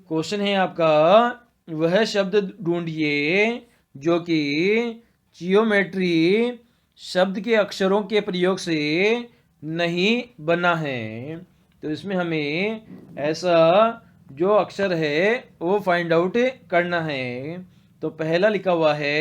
Question है आपका, वह शब्द ढूंढिए जो कि जियोमेट्री शब्द के अक्षरों के प्रयोग से नहीं बना है। तो इसमें हमें ऐसा जो अक्षर है वो फाइंड आउट करना है। तो पहला लिखा हुआ है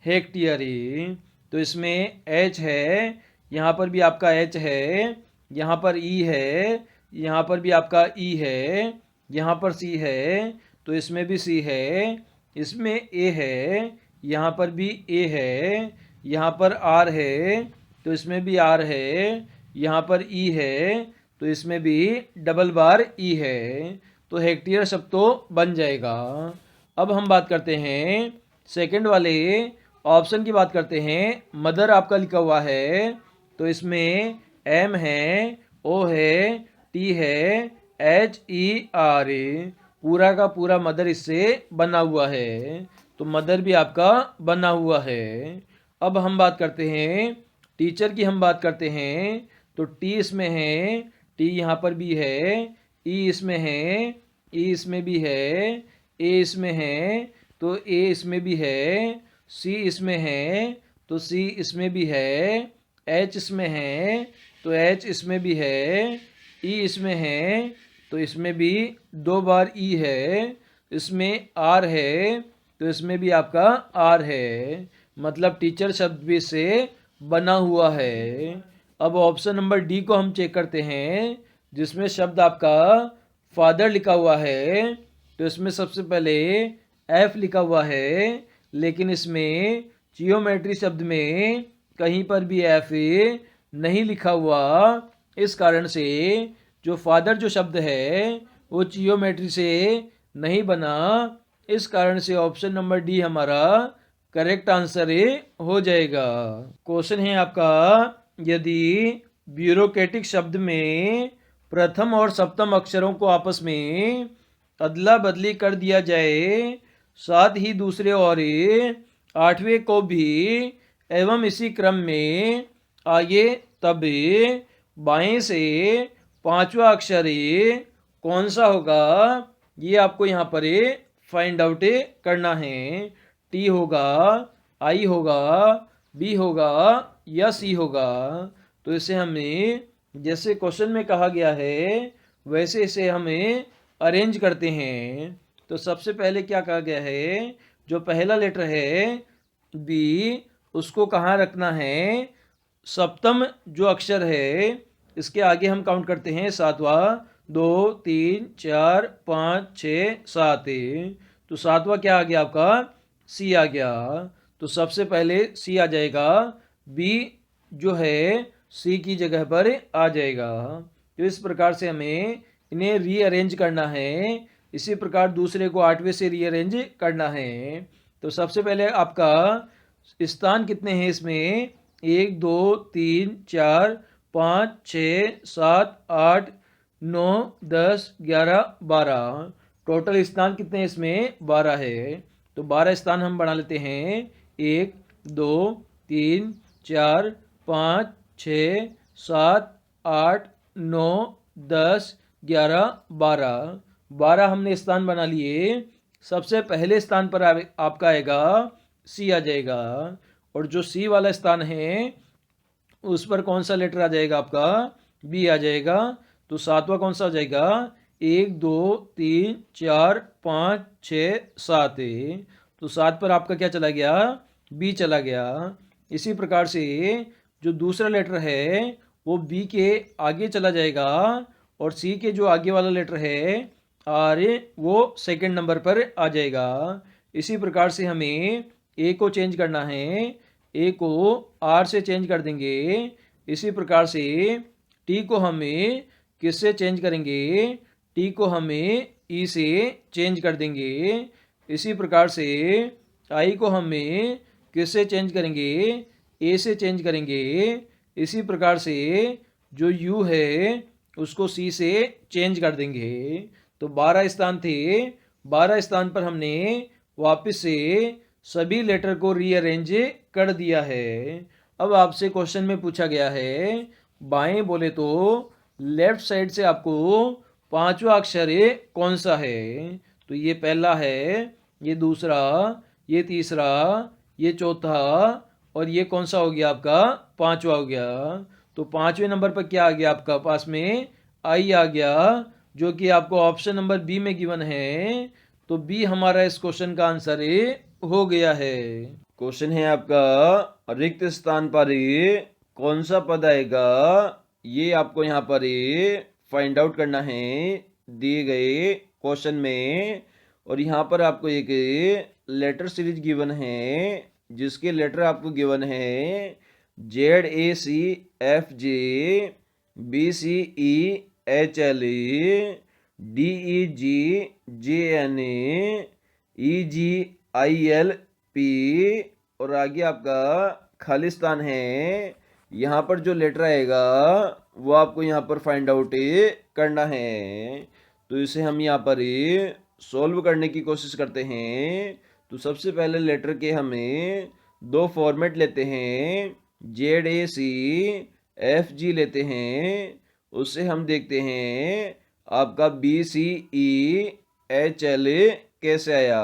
हेक्टियरी, तो इसमें एच है, यहाँ पर भी आपका एच है, यहाँ पर ई है, यहाँ पर भी आपका ई है, यहाँ पर सी है, तो इसमें भी सी है, इसमें ए है, यहाँ पर भी ए है, यहाँ पर आर है, तो इसमें भी आर है, यहाँ पर ई है, तो इसमें भी डबल बार ई है। तो हेक्टियर शब्द तो बन जाएगा। अब हम बात करते हैं सेकंड वाले ऑप्शन की बात करते हैं। मदर आपका लिखा हुआ है, तो इसमें एम है, ओ है, टी है, एच ई आर, पूरा का पूरा मदर इससे बना हुआ है। तो मदर भी आपका बना हुआ है। अब हम बात करते हैं टीचर की, हम बात करते हैं। तो टी इसमें है, टी यहाँ पर भी है, ई इसमें है, ई इसमें भी है, ए इसमें है, तो ए इसमें भी है, सी इसमें है, तो सी इसमें भी है, एच इसमें है, तो एच इसमें भी है, ई इसमें है, तो इसमें भी दो बार ई है, इसमें आर है, तो इसमें भी आपका आर है। मतलब टीचर शब्द भी से बना हुआ है। अब ऑप्शन नंबर डी को हम चेक करते हैं, जिसमें शब्द आपका फादर लिखा हुआ है। तो इसमें सबसे पहले एफ लिखा हुआ है, लेकिन इसमें जियोमेट्री शब्द में कहीं पर भी एफ नहीं लिखा हुआ। इस कारण से जो फादर जो शब्द है वो जियोमेट्री से नहीं बना। इस कारण से ऑप्शन नंबर डी हमारा करेक्ट आंसर हो जाएगा। क्वेश्चन है आपका, यदि ब्यूरोक्रेटिक शब्द में प्रथम और सप्तम अक्षरों को आपस में अदला बदली कर दिया जाए, साथ ही दूसरे और आठवें को भी एवं इसी क्रम में आगे, तब बाएं से पांचवा अक्षर कौन सा होगा, ये आपको यहाँ पर फाइंड आउट करना है। टी होगा, आई होगा, बी होगा या सी होगा। तो इसे हमें जैसे क्वेश्चन में कहा गया है वैसे इसे हमें अरेंज करते हैं। तो सबसे पहले क्या कहा गया है, जो पहला लेटर है बी, उसको कहाँ रखना है, सप्तम जो अक्षर है इसके आगे हम काउंट करते हैं सातवां, 2 3 4 5 6 7। तो सातवां क्या आ गया आपका, सी आ गया। तो सबसे पहले सी आ जाएगा, बी जो है सी की जगह पर आ जाएगा। तो इस प्रकार से हमें इन्हें रीअरेंज करना है। इसी प्रकार दूसरे को आठवें से रीअरेंज करना है। तो सबसे पहले आपका स्थान कितने हैं इसमें, 1 2 3 4 5 6 7 8 9 10 11 12। टोटल स्थान कितने हैं इसमें, 12 है। तो 12 स्थान हम बना लेते हैं, 1 2 3 4 5 6 7 8 9 10 11 12। 12 हमने स्थान बना लिए। सबसे पहले स्थान पर आपका आएगा सी आ जाएगा। और जो सी वाला स्थान है उस पर कौन सा लेटर आ जाएगा आपका, बी आ जाएगा। तो सातवां कौन सा आ जाएगा, 1 2 3 4 5 6 7। तो 7 पर आपका क्या चला गया, बी चला गया। इसी प्रकार से जो दूसरा लेटर है वो बी के आगे चला जाएगा, और सी के जो आगे वाला लेटर है आर, वो सेकंड नंबर पर आ जाएगा। इसी प्रकार से हमें ए को चेंज करना है, ए को आर से चेंज कर देंगे। इसी प्रकार से टी को हमें किससे चेंज करेंगे, टी को हमें ई से चेंज कर देंगे। इसी प्रकार से आई को हमें किससे चेंज करेंगे, ए से चेंज करेंगे। इसी प्रकार से जो यू है उसको सी से चेंज कर देंगे। तो 12 स्थान थे, 12 स्थान पर हमने वापस से सभी लेटर को रीअरेंज कर दिया है। अब आपसे क्वेश्चन में पूछा गया है, बाएं बोले तो लेफ्ट साइड से आपको पांचवा अक्षर कौन सा है। तो ये पहला है, ये दूसरा, ये तीसरा, ये चौथा और ये कौन सा हो गया आपका पांचवा हो गया। तो पांचवें नंबर पर क्या आ गया आपका पास में आई आ गया, जो कि आपको ऑप्शन नंबर बी में गिवन है। तो बी हमारा इस क्वेश्चन का आंसर हो गया है। क्वेश्चन है आपका रिक्त स्थान पर कौन सा पद आएगा, ये आपको यहाँ पर फाइंड आउट करना है दिए गए क्वेश्चन में। और यहाँ पर आपको एक लेटर सीरीज गिवन है, जिसके लेटर आपको गिवन है ZACFJ BCEHLDEGJNAEGILP और आगे आपका खालिस्तान है। यहाँ पर जो लेटर आएगा वो आपको यहाँ पर फाइंड आउट करना है। तो इसे हम यहाँ पर सॉल्व करने की कोशिश करते हैं। तो सबसे पहले लेटर के हमें दो फॉर्मेट लेते हैं, ZACFG लेते हैं, उससे हम देखते हैं आपका BCEHL कैसे आया।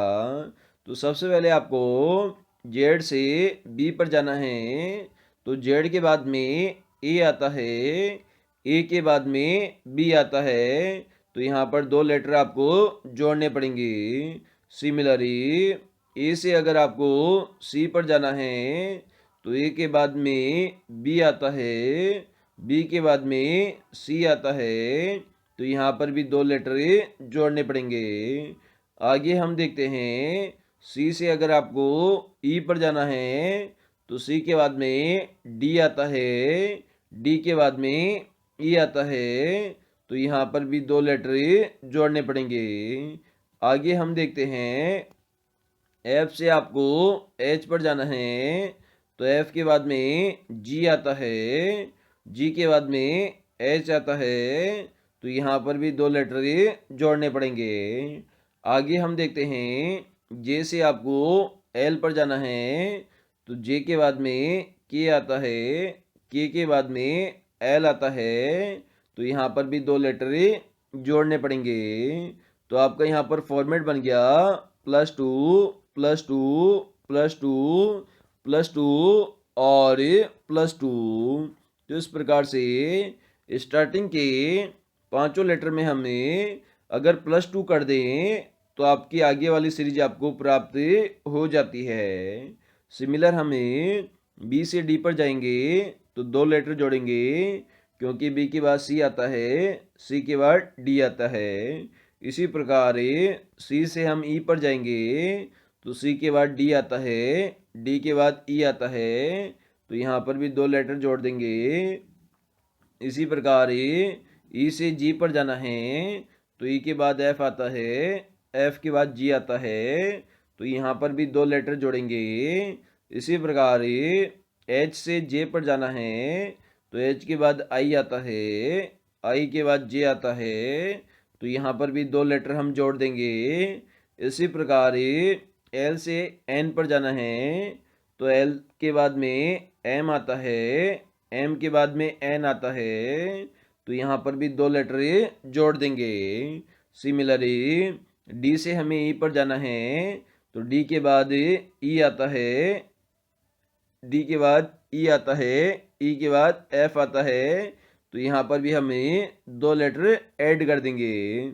तो सबसे पहले आपको Z से B पर जाना है। तो Z के बाद में A आता है, A के बाद में B आता है। तो यहाँ पर दो लेटर आपको जोड़ने पड़ेंगे। सिमिलरली A से अगर आपको C पर जाना है तो A के बाद में B आता है, B के बाद में C आता है। तो यहाँ पर भी दो लेटर जोड़ने पड़ेंगे। आगे हम देखते हैं C से अगर आपको E पर जाना है तो C के बाद में D आता है, D के बाद में E आता है। तो यहाँ पर भी दो लेटर जोड़ने पड़ेंगे। आगे हम देखते हैं F से आपको H पर जाना है तो F के बाद में G आता है, G के बाद में H आता है। तो यहाँ पर भी दो लेटर जोड़ने पड़ेंगे। आगे हम देखते हैं J से आपको L पर जाना है तो J के बाद में K आता है, K के बाद में L आता है। तो यहाँ पर भी दो लेटर जोड़ने पड़ेंगे। तो आपका यहाँ पर फॉर्मेट बन गया +2 +2 +2 +2 और +2। तो इस प्रकार से स्टार्टिंग के पांचों लेटर में हमें अगर +2 कर दें तो आपकी आगे वाली सीरीज आपको प्राप्त हो जाती है। सिमिलर हमें B से D पर जाएंगे तो दो लेटर जोड़ेंगे, क्योंकि B के बाद C आता है, C के बाद D आता है। इसी प्रकार C से हम E पर जाएंगे तो C के बाद D आता है, D के बाद E आता है। तो यहाँ पर भी दो लेटर जोड़ देंगे। इसी प्रकार E से G पर जाना है तो E के बाद F आता है, F के बाद G आता है। तो यहाँ पर भी दो लेटर जोड़ेंगे। इसी प्रकार H से J पर जाना है तो H के बाद I आता है, I के बाद J आता है। तो यहाँ पर भी दो लेटर हम जोड़ देंगे। इसी प्रकार L से N पर जाना है तो L के बाद में M आता है, M के बाद में N आता है। तो यहाँ पर भी दो लेटर जोड़ देंगे। सिमिलरली D से हमें E पर जाना है तो D के बाद E आता है, D के बाद E आता है, E के बाद F आता है। तो यहाँ पर भी हमें दो लेटर ऐड कर देंगे।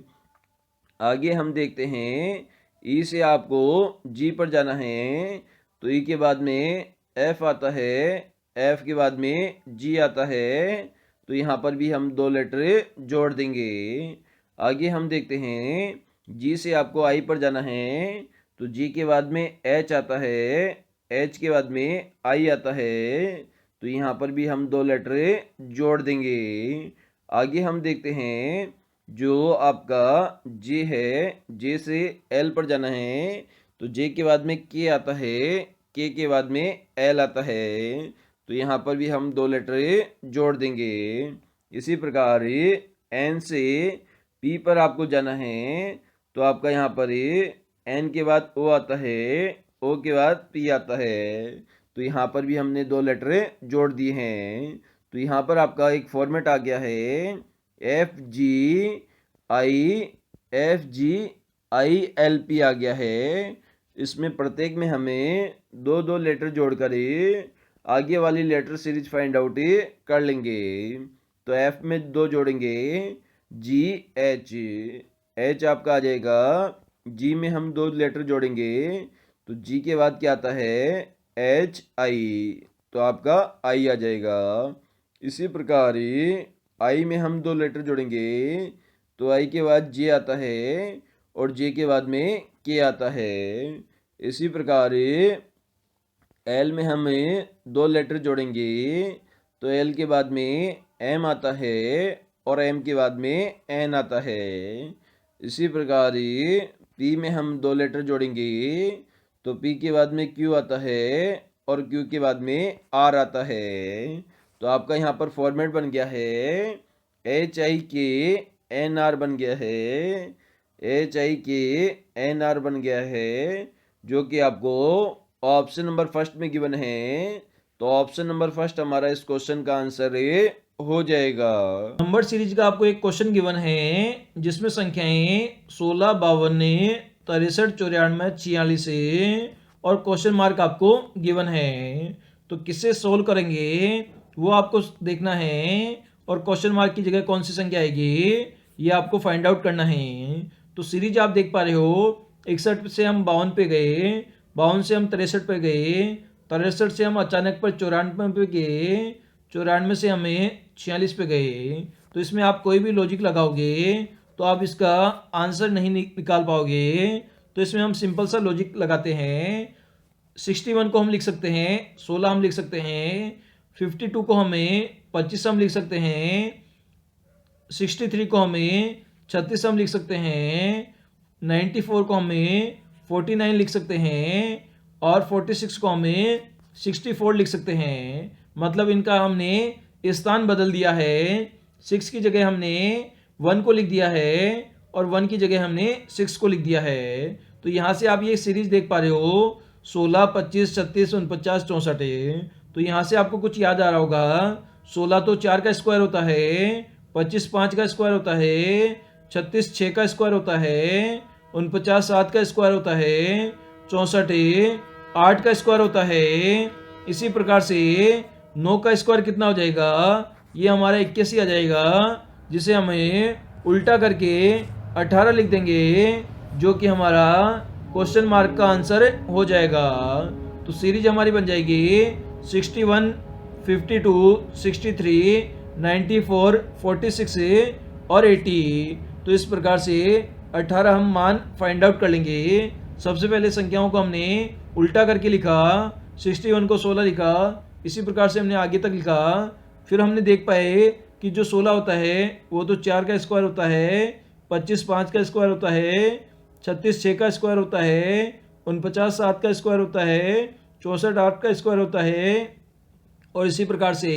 आगे हम देखते हैं E से आपको G पर जाना है तो E के बाद में F आता है, F के बाद में G आता है। तो यहाँ पर भी हम दो लेटर जोड़ देंगे। आगे हम देखते हैं G से आपको I पर जाना है तो G के बाद में H आता है, H के बाद में I आता है। तो यहाँ पर भी हम दो लेटर जोड़ देंगे। आगे हम देखते हैं जो आपका J है, J से L पर जाना है तो J के बाद में K आता है, K के बाद में L आता है। तो यहाँ पर भी हम दो लेटर जोड़ देंगे। इसी प्रकार N से P पर आपको जाना है तो आपका यहाँ पर N के बाद O आता है, O के बाद P आता है। तो यहाँ पर भी हमने दो लेटर जोड़ दिए हैं। तो यहाँ पर आपका एक फॉर्मेट आ गया है FGI FG ILP आ गया है। इसमें प्रत्येक में हमें दो दो लेटर जोड़कर आगे वाली लेटर सीरीज फाइंड आउट कर लेंगे। तो F में दो जोड़ेंगे GH, H आपका आ जाएगा। G में हम दो लेटर जोड़ेंगे तो G के बाद क्या आता है HI, तो आपका I आ जाएगा। इसी प्रकार I में हम दो लेटर जोड़ेंगे तो I के बाद J आता है और J के बाद में K आता है। इसी प्रकार L में हम दो लेटर जोड़ेंगे तो L के बाद में M आता है और M के बाद में N आता है। इसी प्रकार P में हम दो लेटर जोड़ेंगे तो P के बाद में Q आता है और Q के बाद में R आता है। तो आपका यहाँ पर फॉर्मेट बन गया है HIKNR बन गया है, HIKNR बन गया है, जो कि आपको ऑप्शन नंबर फर्स्ट में गिवन है। तो ऑप्शन नंबर फर्स्ट हमारा इस क्वेश्चन का आंसर हो जाएगा। नंबर सीरीज का आपको एक क्वेश्चन गिवन है जिसमें संख्याएं 16, 52, 63, 94, 46 और क्वेश्चन मार्क आपको गिवन है। तो किससे सोल्व करेंगे वो आपको देखना है और क्वेश्चन मार्क की जगह कौन सी संख्या आएगी ये आपको फाइंड आउट करना है। तो सीरीज आप देख पा रहे हो 61 से हम 52 पे गए, 52 से हम 63 पे गए, 63 से हम अचानक पर 94 पे गए, 94 से हमें 46 पे गए। तो इसमें आप कोई भी लॉजिक लगाओगे तो आप इसका आंसर नहीं निकाल पाओगे। तो इसमें हम सिंपल सा लॉजिक लगाते हैं। 61 को हम लिख सकते हैं 16 हम लिख सकते हैं, 52 को हमें 25 हम लिख सकते हैं, 63 को हमें 36 हम लिख सकते हैं, 94 को हमें 49 लिख सकते हैं और 46 को हमें 64 लिख सकते हैं। मतलब इनका हमने स्थान बदल दिया है। 6 की जगह हमने 1 को लिख दिया है और 1 की जगह हमने 6 को लिख दिया है। तो यहाँ से आप ये सीरीज देख पा रहे हो 16, 25, 36, 49, 64। तो यहाँ से आपको कुछ याद आ रहा होगा। 16 तो 4 का स्क्वायर होता है, 25 5 का स्क्वायर होता है, 36 6 का स्क्वायर होता है, 49 7 का स्क्वायर होता है, 64 8 का स्क्वायर होता है। इसी प्रकार से 9 का स्क्वायर कितना हो जाएगा, ये हमारा 81 आ जाएगा, जिसे हमें उल्टा करके 18 लिख देंगे, जो कि हमारा क्वेश्चन मार्क का आंसर हो जाएगा। तो सीरीज हमारी बन जाएगी 61, 52, 63, 94, 46 और 80। तो इस प्रकार से 18 हम मान फाइंड आउट कर लेंगे। सबसे पहले संख्याओं को हमने उल्टा करके लिखा, 61 को 16 लिखा, इसी प्रकार से हमने आगे तक लिखा। फिर हमने देख पाए कि जो 16 होता है वो तो 4 का स्क्वायर होता है, 25 5 का स्क्वायर होता है, 36 6 का स्क्वायर होता है, 49 7 का स्क्वायर होता है, 64 8 का स्क्वायर होता है और इसी प्रकार से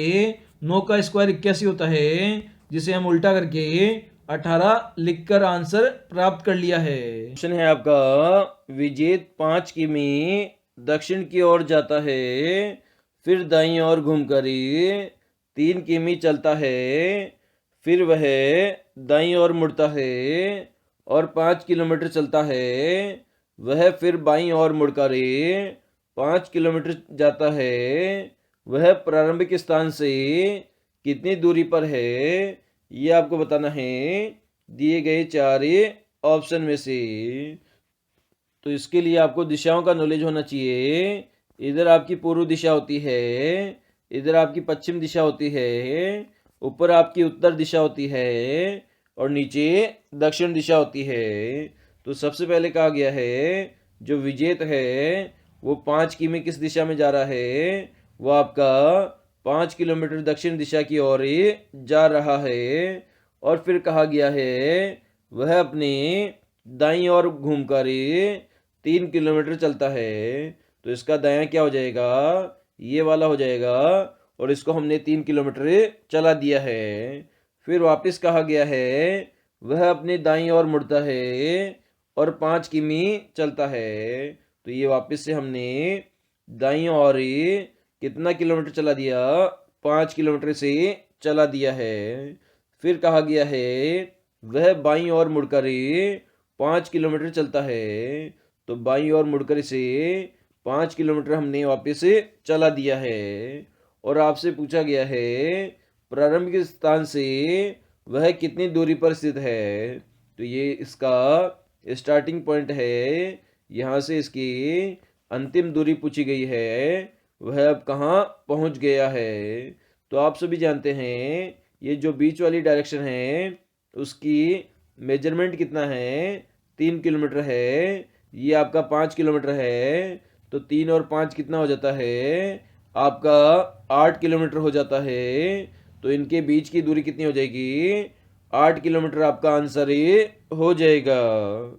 9 का स्क्वायर 81 होता है, जिसे हम उल्टा करके 18 लिखकर आंसर प्राप्त कर लिया है। क्वेश्चन है आपका, विजेत 5 किमी दक्षिण की ओर जाता है, फिर दाईं ओर घूमकर 3 किमी चलता है, फिर वह दाईं ओर मुड़ता है और 5 किलोमीटर चलता है। वह फिर बाईं ओर मुड़कर 5 किलोमीटर जाता है। वह प्रारंभिक स्थान से कितनी दूरी पर है, ये आपको बताना है दिए गए 4 ऑप्शन में से। तो इसके लिए आपको दिशाओं का नॉलेज होना चाहिए। इधर आपकी पूर्व दिशा होती है, इधर आपकी पश्चिम दिशा होती है, ऊपर आपकी उत्तर दिशा होती है और नीचे दक्षिण दिशा होती है। तो सबसे पहले कहा गया है जो विजेत है वो 5 किमी किस दिशा में जा रहा है, वो आपका 5 किलोमीटर दक्षिण दिशा की ओर जा रहा है। और फिर कहा गया है वह अपने दाईं ओर घूमकर 3 किलोमीटर चलता है। तो इसका दायां क्या हो जाएगा, ये वाला हो जाएगा और इसको हमने 3 किलोमीटर चला दिया है। फिर वापस कहा गया है वह अपने दाईं ओर मुड़ता है और 5 किमी चलता है। तो ये वापस से हमने दाईं ओर कितना किलोमीटर चला दिया, 5 किलोमीटर से चला दिया है। फिर कहा गया है वह बाईं ओर मुड़कर 5 किलोमीटर चलता है, तो बाईं ओर मुड़कर इसे 5 किलोमीटर हमने वापस चला दिया है। और आपसे पूछा गया है प्रारंभिक स्थान से वह कितनी दूरी पर स्थित है। तो ये इसका स्टार्टिंग पॉइंट है, यहाँ से इसकी अंतिम दूरी पूछी गई है, वह अब कहाँ पहुँच गया है। तो आप सभी जानते हैं ये जो बीच वाली डायरेक्शन है उसकी मेजरमेंट कितना है, 3 किलोमीटर है। ये आपका 5 किलोमीटर है, तो 3 और 5 कितना हो जाता है, आपका 8 किलोमीटर हो जाता है। तो इनके बीच की दूरी कितनी हो जाएगी, 8 किलोमीटर आपका आंसर ये हो जाएगा।